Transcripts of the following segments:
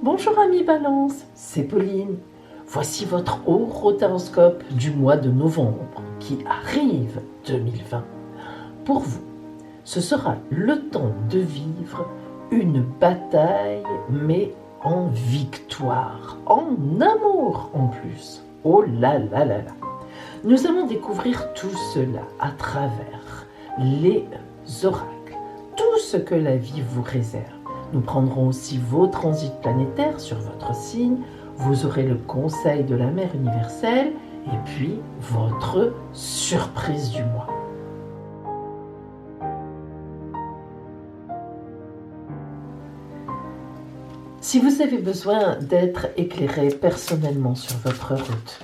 Bonjour amis Balance, c'est Pauline. Voici votre horoscope du mois de novembre qui arrive 2020. Pour vous, ce sera le temps de vivre une bataille, mais en victoire, en amour en plus. Oh là là là là. Nous allons découvrir tout cela à travers les oracles, tout ce que la vie vous réserve. Nous prendrons aussi vos transits planétaires sur votre signe, vous aurez le conseil de la mère universelle et puis votre surprise du mois. Si vous avez besoin d'être éclairé personnellement sur votre route,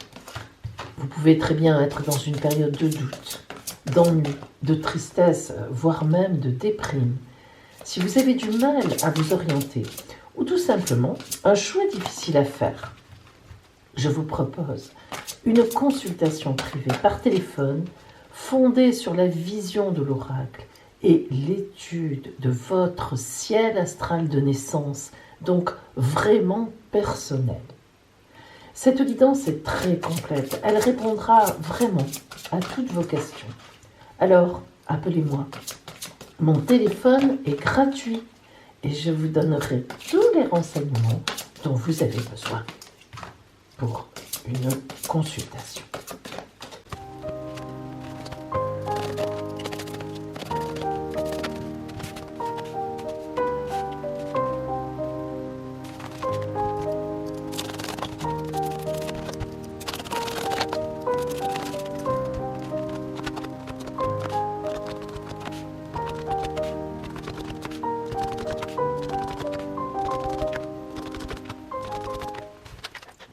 vous pouvez très bien être dans une période de doute, d'ennui, de tristesse, voire même de déprime. Si vous avez du mal à vous orienter, ou tout simplement un choix difficile à faire, je vous propose une consultation privée par téléphone fondée sur la vision de l'oracle et l'étude de votre ciel astral de naissance, donc vraiment personnel. Cette guidance est très complète, elle répondra vraiment à toutes vos questions. Alors, appelez-moi. Mon téléphone est gratuit et je vous donnerai tous les renseignements dont vous avez besoin pour une consultation.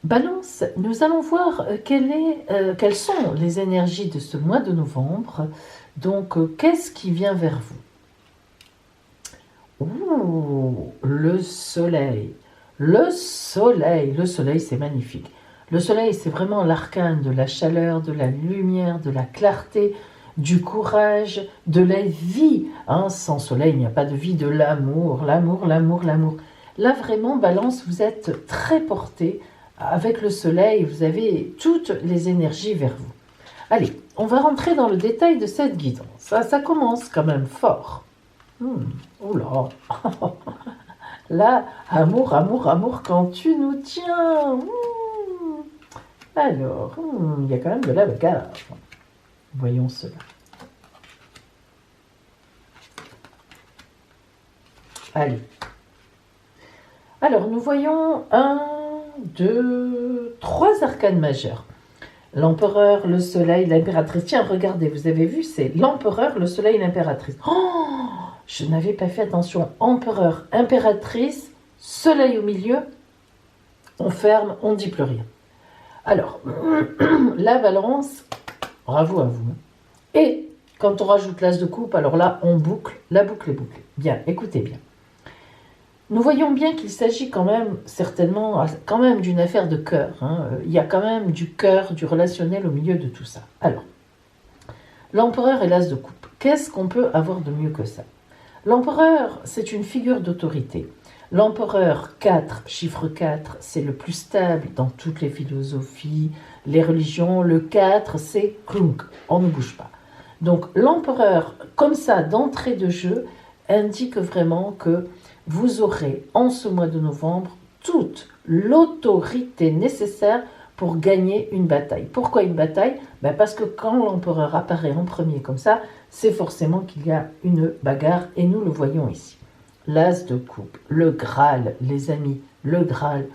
Balance, nous allons voir quelles sont les énergies de ce mois de novembre. Donc, qu'est-ce qui vient vers vous? Ouh, le soleil. Le soleil, c'est magnifique. Le soleil, c'est vraiment l'arcane de la chaleur, de la lumière, de la clarté, du courage, de la vie. Sans soleil, il n'y a pas de vie, de l'amour, l'amour. Là, vraiment, Balance, vous êtes très porté. Avec le soleil, vous avez toutes les énergies vers vous. Allez, on va rentrer dans le détail de cette guidance. Ça commence quand même fort. Oula. Là, amour, quand tu nous tiens. Alors, il y a quand même de la bagarre. Voyons cela. Allez. Alors, nous voyons 3 arcanes majeures. L'empereur, le soleil, l'impératrice. Tiens, regardez, vous avez vu, c'est l'empereur, le soleil, l'impératrice. Oh, je n'avais pas fait attention. Empereur, impératrice, soleil au milieu. On ferme, on ne dit plus rien. Alors, la Balance, bravo à vous. Et quand on rajoute l'as de coupe, alors là, on boucle, la boucle est bouclée. Bien, écoutez bien. Nous voyons bien qu'il s'agit quand même, certainement, d'une affaire de cœur. Il y a quand même du cœur, du relationnel au milieu de tout ça. Alors, l'empereur et l'as de coupe. Qu'est-ce qu'on peut avoir de mieux que ça? L'empereur, c'est une figure d'autorité. L'empereur 4, chiffre 4, c'est le plus stable dans toutes les philosophies, les religions. Le 4, c'est klunk, on ne bouge pas. Donc, l'empereur, comme ça, d'entrée de jeu, indique vraiment que vous aurez en ce mois de novembre toute l'autorité nécessaire pour gagner une bataille. Pourquoi une bataille? Parce que quand l'empereur apparaît en premier comme ça, c'est forcément qu'il y a une bagarre et nous le voyons ici. L'as de coupe, le Graal, les amis, le Graal.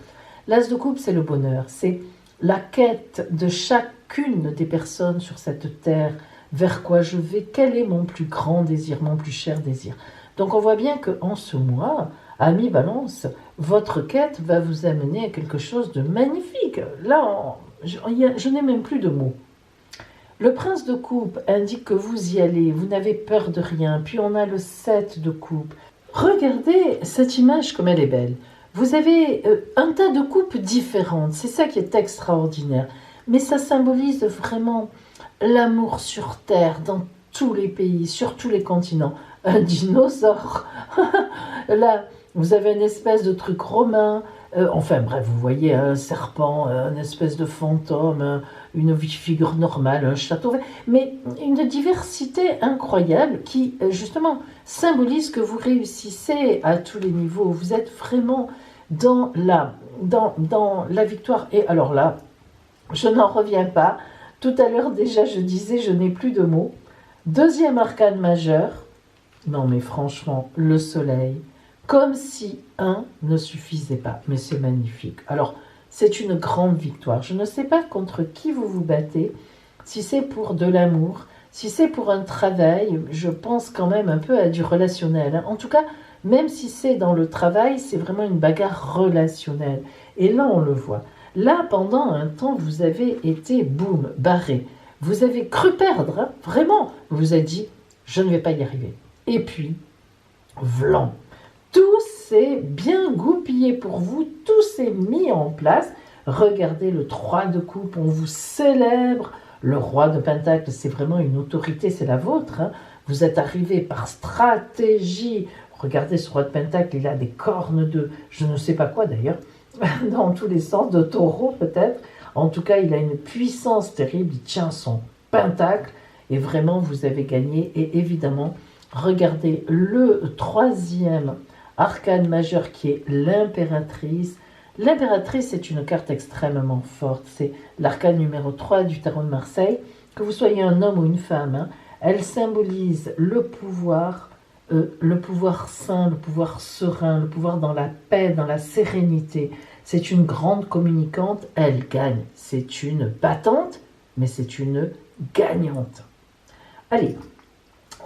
L'as de coupe, c'est le bonheur, c'est la quête de chacune des personnes sur cette terre. Vers quoi je vais? Quel est mon plus grand désir, mon plus cher désir? Donc on voit bien qu'en ce mois, amis Balance, votre quête va vous amener à quelque chose de magnifique. Là, je n'ai même plus de mots. Le prince de coupe indique que vous y allez, vous n'avez peur de rien. Puis on a le 7 de coupe. Regardez cette image comme elle est belle. Vous avez un tas de coupes différentes, c'est ça qui est extraordinaire. Mais ça symbolise vraiment l'amour sur Terre, dans tous les pays, sur tous les continents. Un dinosaure. Là, vous avez une espèce de truc romain. Enfin bref, vous voyez un serpent, une espèce de fantôme, une figure normale, un château, mais une diversité incroyable qui justement symbolise que vous réussissez à tous les niveaux. Vous êtes vraiment dans la victoire. Et alors là, je n'en reviens pas. Tout à l'heure déjà, je disais, je n'ai plus de mots. Deuxième arcane majeur. Non mais franchement, le soleil. Comme si un ne suffisait pas. Mais c'est magnifique. Alors, c'est une grande victoire. Je ne sais pas contre qui vous vous battez. Si c'est pour de l'amour, si c'est pour un travail, je pense quand même un peu à du relationnel. En tout cas, même si c'est dans le travail, c'est vraiment une bagarre relationnelle. Et là, on le voit. Là, pendant un temps, vous avez été, boum, barré. Vous avez cru perdre, hein, vraiment. Vous vous êtes dit, je ne vais pas y arriver. Et puis, vlan. Tout s'est bien goupillé pour vous, tout s'est mis en place. Regardez le 3 de coupe, on vous célèbre. Le roi de Pentacle, c'est vraiment une autorité, c'est la vôtre. Hein. Vous êtes arrivé par stratégie. Regardez ce roi de Pentacle, il a des cornes de, je ne sais pas quoi d'ailleurs, dans tous les sens, de taureau peut-être. En tout cas, il a une puissance terrible, il tient son Pentacle. Et vraiment, vous avez gagné. Et évidemment, regardez le troisième arcane majeur qui est l'impératrice. L'impératrice est une carte extrêmement forte. C'est l'arcane numéro 3 du tarot de Marseille. Que vous soyez un homme ou une femme, hein, elle symbolise le pouvoir sain, le pouvoir serein, le pouvoir dans la paix, dans la sérénité. C'est une grande communicante, elle gagne. C'est une battante, mais c'est une gagnante. Allez,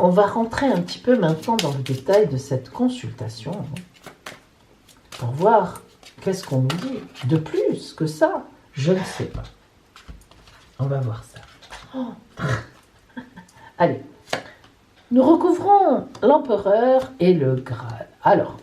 on va rentrer un petit peu maintenant dans le détail de cette consultation pour voir qu'est-ce qu'on nous dit de plus que ça. Je ne sais pas. On va voir ça. Oh. Allez, nous recouvrons l'empereur et le Graal. Alors,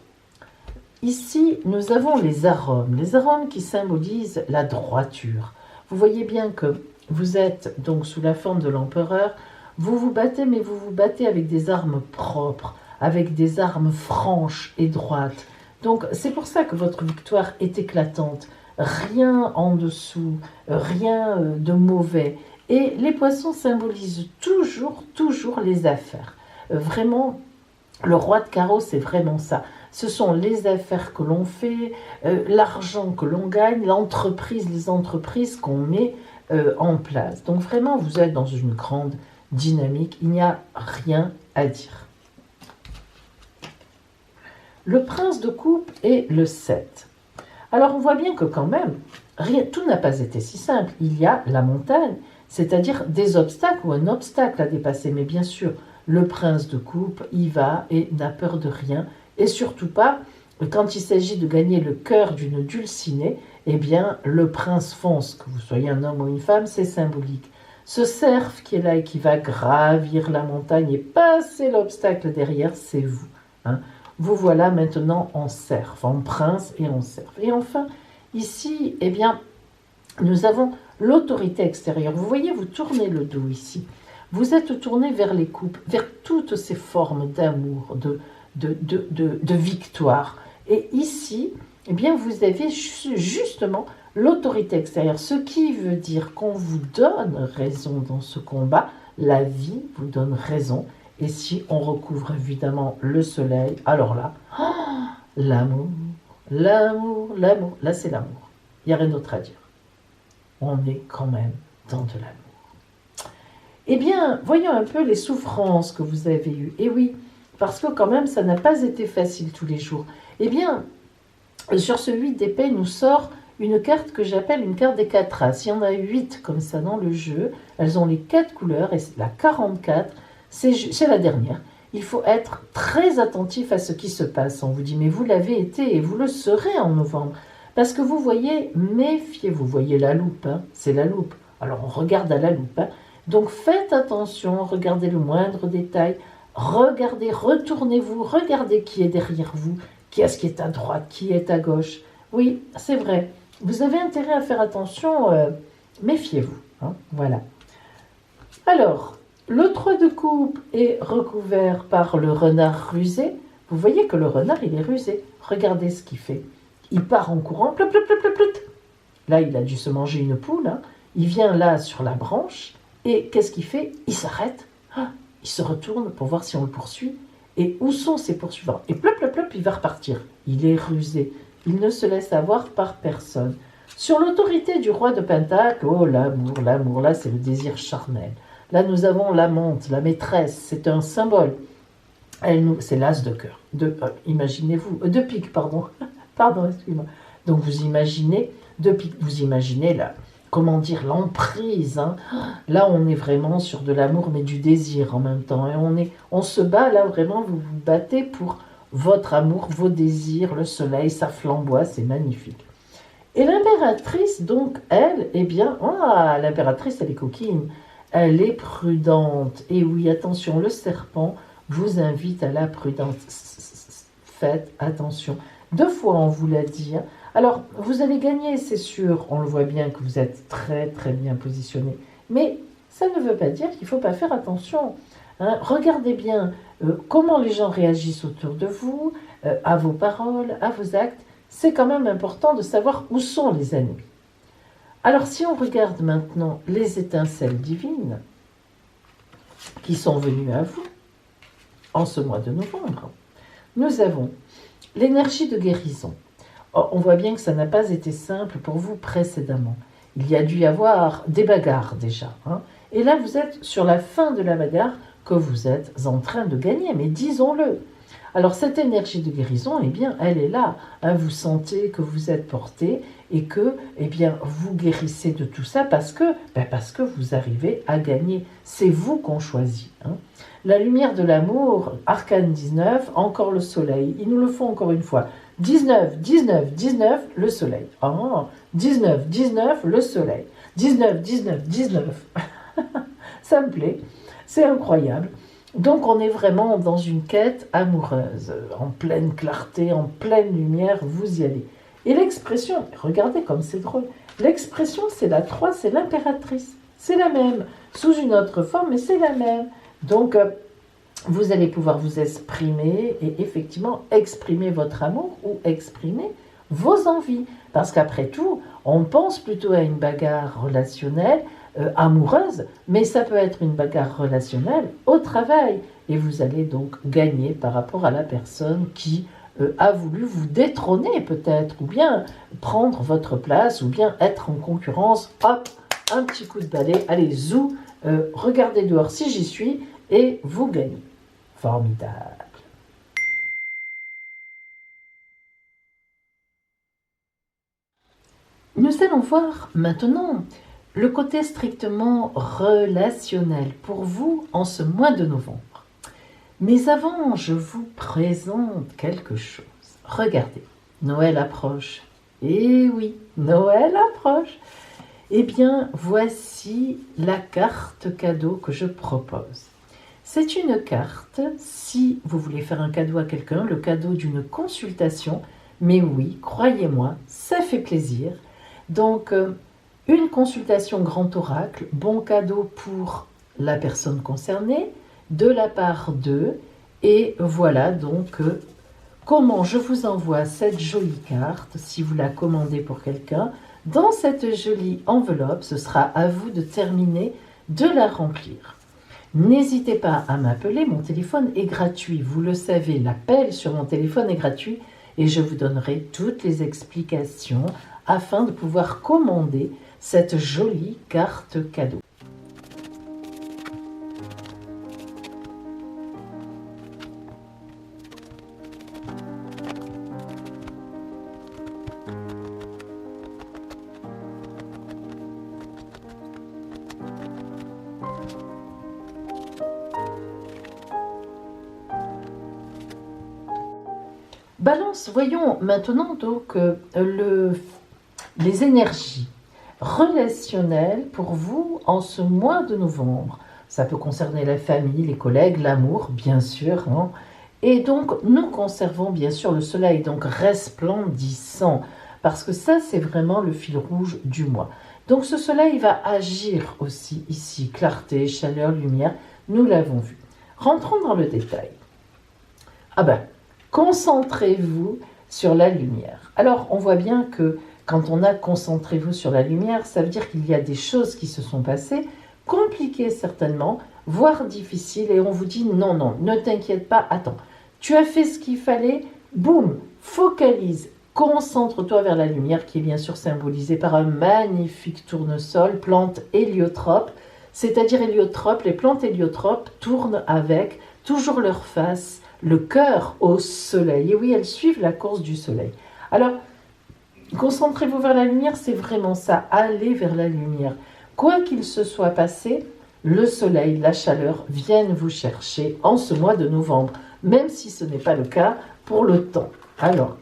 ici, nous avons les arômes qui symbolisent la droiture. Vous voyez bien que vous êtes donc sous la forme de l'empereur. Vous vous battez, mais vous vous battez avec des armes propres, avec des armes franches et droites. Donc, c'est pour ça que votre victoire est éclatante. Rien en dessous, rien de mauvais. Et les poissons symbolisent toujours les affaires. Vraiment, le roi de carreau, c'est vraiment ça. Ce sont les affaires que l'on fait, l'argent que l'on gagne, les entreprises qu'on met en place. Donc vraiment, vous êtes dans une grande dynamique, il n'y a rien à dire. Le prince de coupe et le 7. Alors on voit bien que quand même, tout n'a pas été si simple. Il y a la montagne, c'est-à-dire des obstacles ou un obstacle à dépasser. Mais bien sûr, le prince de coupe y va et n'a peur de rien. Et surtout pas, quand il s'agit de gagner le cœur d'une dulcinée, eh bien le prince fonce. Que vous soyez un homme ou une femme, c'est symbolique. Ce cerf qui est là et qui va gravir la montagne et passer l'obstacle derrière, c'est vous. Hein. Vous voilà maintenant en cerf, en prince et en cerf. Et enfin, ici, eh bien, nous avons l'autorité extérieure. Vous voyez, vous tournez le dos ici. Vous êtes tourné vers les coupes, vers toutes ces formes d'amour, de victoire. Et ici, eh bien, vous avez justement l'autorité extérieure, ce qui veut dire qu'on vous donne raison dans ce combat, la vie vous donne raison, et si on recouvre évidemment le soleil, alors là, l'amour, là c'est l'amour, il n'y a rien d'autre à dire. On est quand même dans de l'amour. Eh bien, voyons un peu les souffrances que vous avez eues. Et oui, parce que quand même, ça n'a pas été facile tous les jours. Eh bien, sur ce 8 d'épée, nous sort une carte que j'appelle une carte des 4 as. Il y en a 8 comme ça dans le jeu. Elles ont les 4 couleurs et la 44, c'est la dernière. Il faut être très attentif à ce qui se passe. On vous dit, mais vous l'avez été et vous le serez en novembre. Parce que vous voyez, méfiez-vous. Vous voyez la loupe, hein, c'est la loupe. Alors on regarde à la loupe. Hein. Donc faites attention, regardez le moindre détail. Regardez, retournez-vous, regardez qui est derrière vous. Qui est-ce qui est à droite, qui est à gauche. Oui, c'est vrai. Vous avez intérêt à faire attention, méfiez-vous. Hein, voilà. Alors, le 3 de coupe est recouvert par le renard rusé. Vous voyez que le renard, il est rusé. Regardez ce qu'il fait. Il part en courant, plop, plop, plop, plop, plop. Là, il a dû se manger une poule. Hein. Il vient là sur la branche et qu'est-ce qu'il fait? Il s'arrête. Ah, il se retourne pour voir si on le poursuit. Et où sont ses poursuivants? Et plop, plop, plop, il va repartir. Il est rusé. Il ne se laisse avoir par personne. Sur l'autorité du roi de Pentacle, oh l'amour, l'amour, là c'est le désir charnel. Là nous avons l'amante, la maîtresse, c'est un symbole. C'est l'as de cœur. Imaginez-vous, de pique, pardon. Pardon, excusez-moi. Donc vous imaginez, de pique, vous imaginez là, comment dire, l'emprise. Hein. Là on est vraiment sur de l'amour, mais du désir en même temps. Et on se bat là vraiment, vous vous battez pour votre amour, vos désirs, le soleil, ça flamboie, c'est magnifique. Et l'impératrice, donc, elle, eh bien, l'impératrice, elle est coquine, elle est prudente. Et oui, attention, le serpent vous invite à la prudence. Faites attention. 2 fois, on vous l'a dit. Hein. Alors, vous allez gagner, c'est sûr, on le voit bien que vous êtes très, très bien positionné. Mais ça ne veut pas dire qu'il ne faut pas faire attention. Hein. Regardez bien comment les gens réagissent autour de vous, à vos paroles, à vos actes. C'est quand même important de savoir où sont les ennemis. Alors si on regarde maintenant les étincelles divines qui sont venues à vous en ce mois de novembre, nous avons l'énergie de guérison. On voit bien que ça n'a pas été simple pour vous précédemment. Il y a dû y avoir des bagarres déjà. Hein. Et là, vous êtes sur la fin de la bagarre que vous êtes en train de gagner, mais disons-le. Alors cette énergie de guérison, eh bien, elle est là. Hein, vous sentez que vous êtes porté et que, eh bien, vous guérissez de tout ça parce que vous arrivez à gagner. C'est vous qu'on choisit. Hein. La lumière de l'amour, arcane 19, encore le soleil. Ils nous le font encore une fois. 19, 19, 19, le soleil. Oh, 19, 19, le soleil. 19, 19, 19. Ça me plaît. C'est incroyable. Donc on est vraiment dans une quête amoureuse, en pleine clarté, en pleine lumière, vous y allez. Et l'expression, regardez comme c'est drôle, l'expression c'est la 3, c'est l'impératrice, c'est la même, sous une autre forme, mais c'est la même. Donc vous allez pouvoir vous exprimer et effectivement exprimer votre amour ou exprimer vos envies. Parce qu'après tout, on pense plutôt à une bagarre relationnelle, amoureuse, mais ça peut être une bagarre relationnelle au travail. Et vous allez donc gagner par rapport à la personne qui a voulu vous détrôner peut-être, ou bien prendre votre place, ou bien être en concurrence. Hop, un petit coup de balai, allez, zou, regardez dehors si j'y suis, et vous gagnez. Formidable. Nous allons voir maintenant le côté strictement relationnel pour vous en ce mois de novembre. Mais avant, je vous présente quelque chose. Regardez, Noël approche. Eh oui, Noël approche. Eh bien, voici la carte cadeau que je propose. C'est une carte, si vous voulez faire un cadeau à quelqu'un, le cadeau d'une consultation. Mais oui, croyez-moi, ça fait plaisir. Donc, une consultation grand oracle, bon cadeau pour la personne concernée, de la part d'eux. Et voilà donc comment je vous envoie cette jolie carte, si vous la commandez pour quelqu'un. Dans cette jolie enveloppe, ce sera à vous de terminer de la remplir. N'hésitez pas à m'appeler, mon téléphone est gratuit. Vous le savez, l'appel sur mon téléphone est gratuit et je vous donnerai toutes les explications afin de pouvoir commander cette jolie carte cadeau. Balance, voyons maintenant donc les énergies relationnelles pour vous en ce mois de novembre. Ça peut concerner la famille, les collègues, l'amour, bien sûr. Hein. Et donc, nous conservons bien sûr le soleil, donc resplendissant, parce que ça, c'est vraiment le fil rouge du mois. Donc, ce soleil va agir aussi ici, clarté, chaleur, lumière, nous l'avons vu. Rentrons dans le détail. Ah ben, concentrez-vous sur la lumière. Alors, on voit bien que quand on a concentrez-vous sur la lumière, ça veut dire qu'il y a des choses qui se sont passées, compliquées certainement, voire difficiles, et on vous dit non, non, ne t'inquiète pas, attends, tu as fait ce qu'il fallait, boum, focalise, concentre-toi vers la lumière qui est bien sûr symbolisée par un magnifique tournesol, plante héliotrope, c'est-à-dire héliotrope, les plantes héliotropes tournent avec toujours leur face, le cœur au soleil. Et oui, elles suivent la course du soleil. Alors, concentrez-vous vers la lumière, c'est vraiment ça, allez vers la lumière. Quoi qu'il se soit passé, le soleil, la chaleur viennent vous chercher en ce mois de novembre, même si ce n'est pas le cas pour le temps. Alors,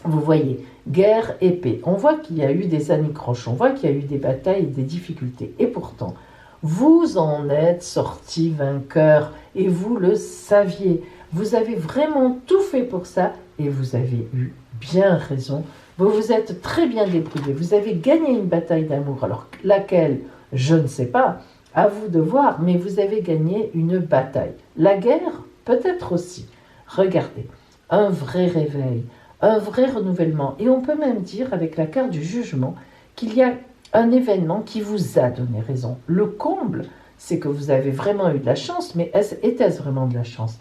vous voyez, guerre, épée. On voit qu'il y a eu des anicroches, on voit qu'il y a eu des batailles et des difficultés. Et pourtant, vous en êtes sorti vainqueur et vous le saviez. Vous avez vraiment tout fait pour ça et vous avez eu bien raison. Vous vous êtes très bien débrouillé. Vous avez gagné une bataille d'amour. Alors, laquelle, je ne sais pas, à vous de voir, mais vous avez gagné une bataille. La guerre, peut-être aussi. Regardez, un vrai réveil, un vrai renouvellement. Et on peut même dire, avec la carte du jugement, qu'il y a un événement qui vous a donné raison. Le comble, c'est que vous avez vraiment eu de la chance, mais était-ce vraiment de la chance?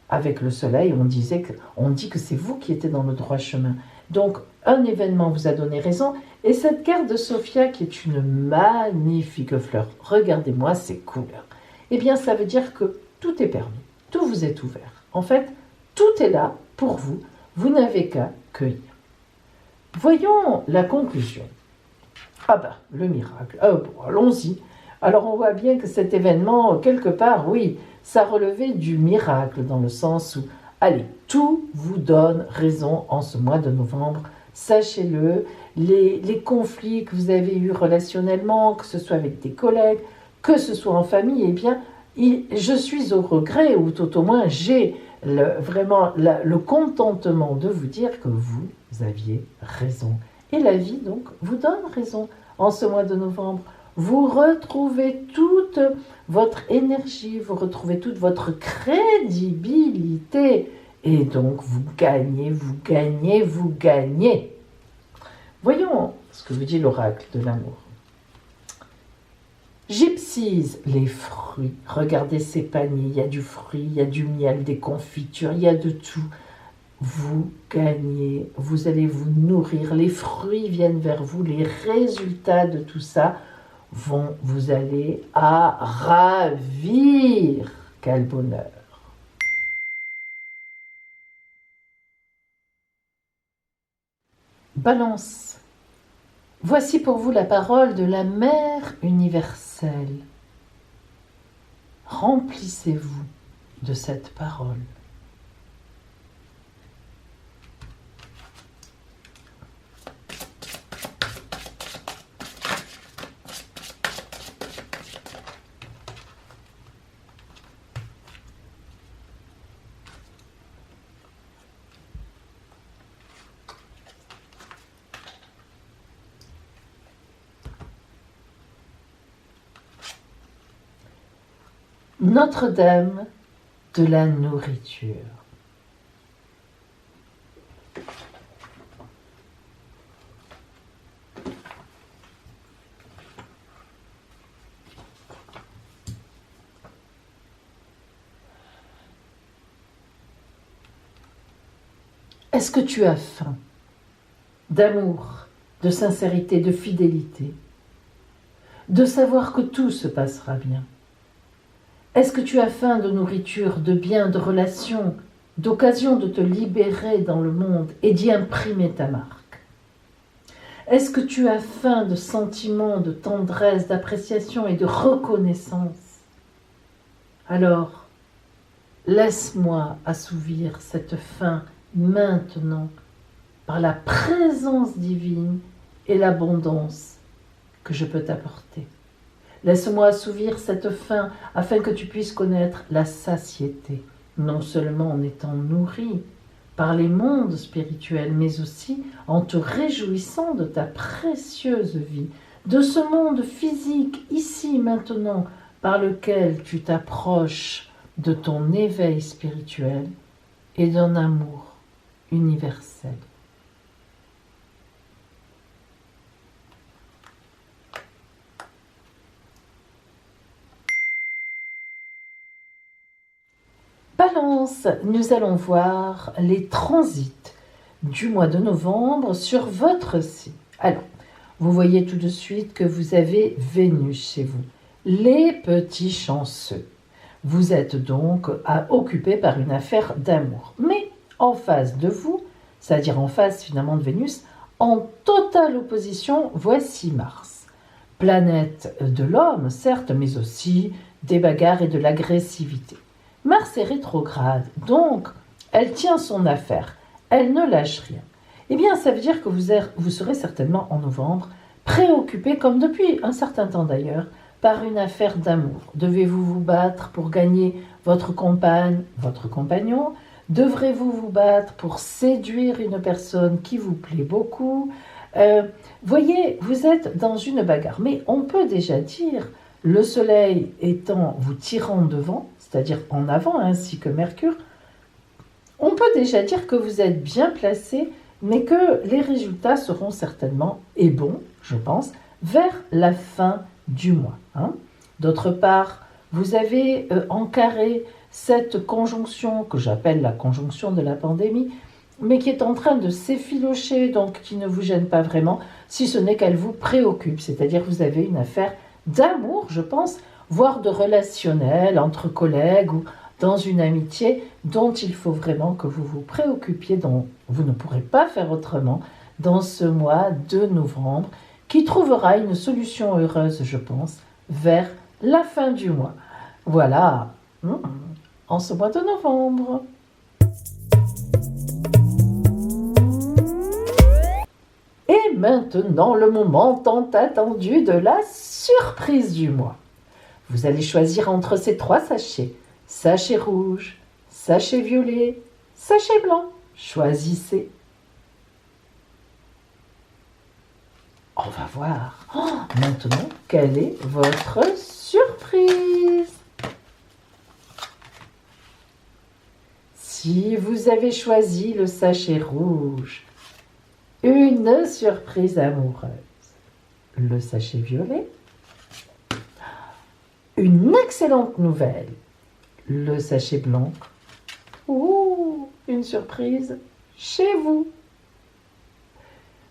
Avec le soleil, on dit que c'est vous qui étiez dans le droit chemin. Donc, un événement vous a donné raison. Et cette carte de Sophia, qui est une magnifique fleur, regardez-moi ces couleurs. Eh bien, ça veut dire que tout est permis, tout vous est ouvert. En fait, tout est là pour vous. Vous n'avez qu'à cueillir. Voyons la conclusion. Ah ben, le miracle. Bon, allons-y. Alors on voit bien que cet événement, quelque part, oui, ça relevait du miracle, dans le sens où, allez, tout vous donne raison en ce mois de novembre. Sachez-le, les conflits que vous avez eus relationnellement, que ce soit avec des collègues, que ce soit en famille, eh bien, je suis au regret, ou tout au moins j'ai vraiment le contentement de vous dire que vous aviez raison. Et la vie, donc, vous donne raison en ce mois de novembre. Vous retrouvez toute votre énergie, vous retrouvez toute votre crédibilité. Et donc, vous gagnez, vous gagnez, vous gagnez. Voyons ce que vous dit l'oracle de l'amour. Gypsies, les fruits. Regardez ces paniers, il y a du fruit, il y a du miel, des confitures, il y a de tout. Vous gagnez, vous allez vous nourrir, les fruits viennent vers vous, les résultats de tout ça vont vous aller à ravir. Quel bonheur! Balance. Voici pour vous la parole de la Mère universelle. Remplissez-vous de cette parole. Notre-Dame de la nourriture. Est-ce que tu as faim d'amour, de sincérité, de fidélité, de savoir que tout se passera bien? Est-ce que tu as faim de nourriture, de biens, de relations, d'occasion de te libérer dans le monde et d'y imprimer ta marque? Est-ce que tu as faim de sentiments, de tendresse, d'appréciation et de reconnaissance? Alors, laisse-moi assouvir cette faim maintenant par la présence divine et l'abondance que je peux t'apporter. Laisse-moi assouvir cette faim afin que tu puisses connaître la satiété, non seulement en étant nourri par les mondes spirituels, mais aussi en te réjouissant de ta précieuse vie, de ce monde physique, ici, maintenant, par lequel tu t'approches de ton éveil spirituel et d'un amour universel. Balance, nous allons voir les transits du mois de novembre sur votre signe. Alors, vous voyez tout de suite que vous avez Vénus chez vous. Les petits chanceux. Vous êtes donc occupé par une affaire d'amour. Mais en face de vous, c'est-à-dire en face finalement de Vénus, en totale opposition, voici Mars. Planète de l'homme, certes, mais aussi des bagarres et de l'agressivité. Mars est rétrograde, donc elle tient son affaire, elle ne lâche rien. Eh bien, ça veut dire que vous serez certainement en novembre préoccupé, comme depuis un certain temps d'ailleurs, par une affaire d'amour. Devez-vous vous battre pour gagner votre compagne, votre compagnon? Devrez-vous vous battre pour séduire une personne qui vous plaît beaucoup? Voyez, vous êtes dans une bagarre, mais on peut déjà dire, le soleil étant vous tirant devant, c'est-à-dire en avant, ainsi que Mercure, on peut déjà dire que vous êtes bien placé, mais que les résultats seront certainement, et bons, je pense, vers la fin du mois. D'autre part, vous avez en carré cette conjonction que j'appelle la conjonction de la pandémie, mais qui est en train de s'effilocher, donc qui ne vous gêne pas vraiment, si ce n'est qu'elle vous préoccupe. C'est-à-dire que vous avez une affaire d'amour, je pense, voire de relationnel entre collègues ou dans une amitié dont il faut vraiment que vous vous préoccupiez, dont vous ne pourrez pas faire autrement dans ce mois de novembre, qui trouvera une solution heureuse, je pense, vers la fin du mois. Voilà, en ce mois de novembre. Et maintenant, le moment tant attendu de la surprise du mois. Vous allez choisir entre ces 3 sachets. Sachet rouge, sachet violet, sachet blanc. Choisissez. On va voir maintenant quelle est votre surprise. Si vous avez choisi le sachet rouge, une surprise amoureuse. Le sachet violet, une excellente nouvelle. Le sachet blanc, une surprise chez vous.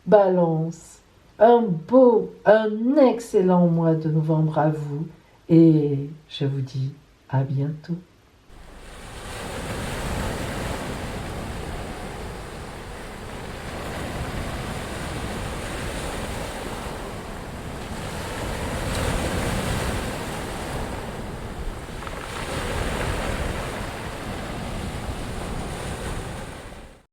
Balance, un excellent mois de novembre à vous et je vous dis à bientôt.